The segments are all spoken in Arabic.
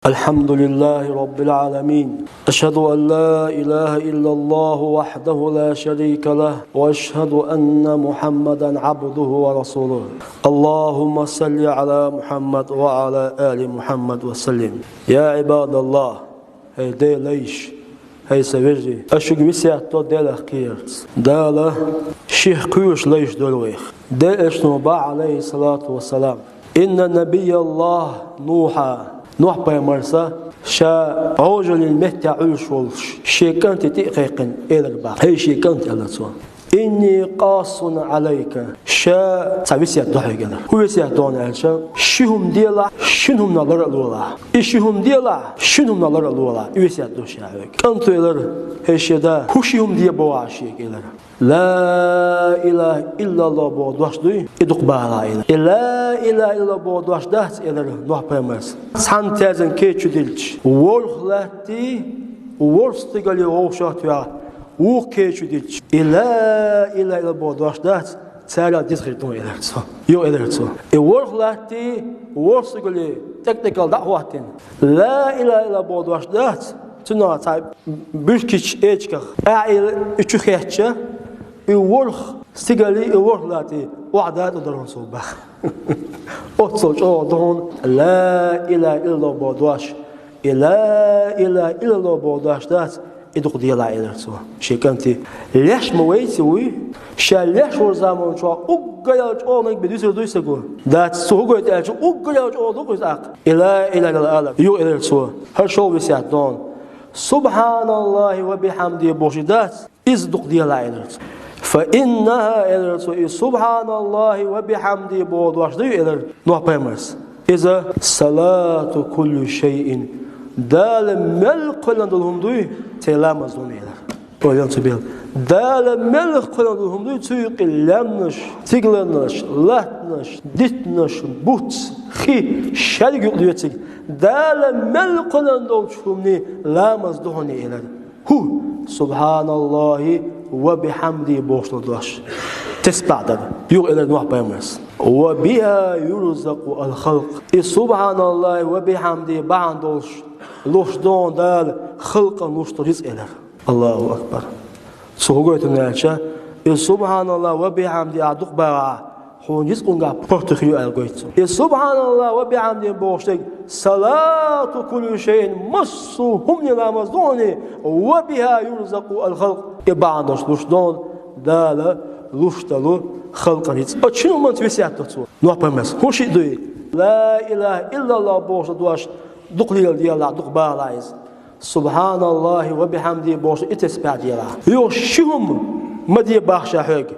الحمد لله رب العالمين أشهد أن لا إله إلا الله وحده لا شريك له وأشهد أن محمدا عبده ورسوله اللهم صل على محمد وعلى آل محمد وسلم يا عباد الله هيدي ليش هي سويجي أشوف مسيحتو دل أخيرت دل شيخ كيوش ليش دلويخ دل إشنوبا عليه الصلاة والسلام إن نبي الله نوح بيمارسا شا عوجل المهتع عشولش شيكانت تقيقن إلك هي شيكانت على سوا إني قاص عليك شا سويسيات دوحي قدر هو سيات دون عشا شهم ديلا شنهم نظر الولا إشهم ديلا شنهم نظر الولا يسيات دوشي عليك كنت إلر هشدا هشهم دي بواشيك إلر لا إله إلا الله بودواش دوي إدوك بالا إلر لا إله إلا الله بودواش دهت إلر نوح بيمارس سان تازن كيتشو ديلش ورخلاتي ورستيغالي ووشاتيا وكيتشو ديلش لا إله إلا بودواش دهت سالا ديسخيتون إلرتسو يو إلرتسو ورخلاتي ورستيغالي تكنيكال دعواتين لا إله إلا بودواش دهت تنا تايب بيركيش إيشكا أعيل إتشخيتشا يورخ استقالي يورخلاتي وعدات ودرون صوبا أتصلش دون لا إله إلا الله بودواش لا إله إلا الله بودواش دات إدوق ديلا إلرتسو شيكانتي ليش مويتي شاليش ورزامون شو أوجياج أونك بديسر دويسكو دات سوغويت ألش أوجياج أونك إساق إلا الله يو إلرتسو هالشو بيسيات دون سبحان الله وبحمده بوشدات إزدق ديلا إلرتسو فإنها إلرتسو سبحان الله وبحمده بودواش ديو إلر نوح بيمرس إذا صلاة كل شيء دال ملك قلندلهم دوي تلامز دون إلر أوليان سبيل دال ملك قلندلهم دوي تيقلنش تيقلنش لاتنش ديتنش بوت خي شالق يقليتك دال ملك قلندلهم ني لامز دون إلر هو سبحان الله وبحمده بوشدواش تسبع ده يو إلى نوح بيمرس وبها يرزق الخلق سبحان الله وبحمده بعندوش لوش دون دال خلق نوش رزق إلى الله أكبر سوغويت نالشا سبحان الله وبحمده أدق بقى هون يسقونغا بورتخيو الغويتو سبحان الله وبحمده بوشتك صلاة كل شيء مصهم نلامزوني وبها يرزق الخلق بعندوش لوش دون دال لوشتلو خلق ريت أشنو من توسيات تطو نوح بمس هوش دوي لا إله إلا الله بوش دواش دقليل ديالا دق بالايز سبحان الله وبحمده بوش إتسبع ديالا يو شهم مدي باخشا حق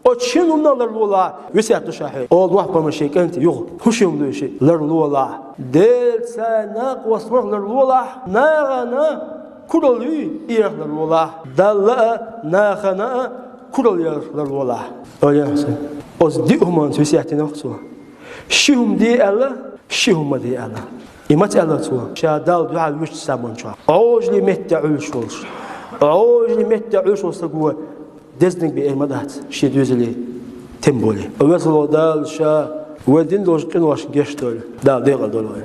أشنو نلر لولا وسيات شاحق أول نوح بمس شيء كنت يو هوشهم دوي شيء لر لولا دل سناق وصمر لر لولا ناغنا كرولي إير لر لولا دل ناغنا كرول يرلر ولا أولي حسين أصدقهم أن تسيحتي نفسه شهم دي ألا شهم دي ألا إمات ألا توا شادال دعاء يوش سامن شا عوجلي متعوش ولش عوجلي متعوش وسقوه دزنك بإمادات شي دوزلي تمبولي وصلوا دال شا ودين دوش قنواش جشتول دال ديغل دولوي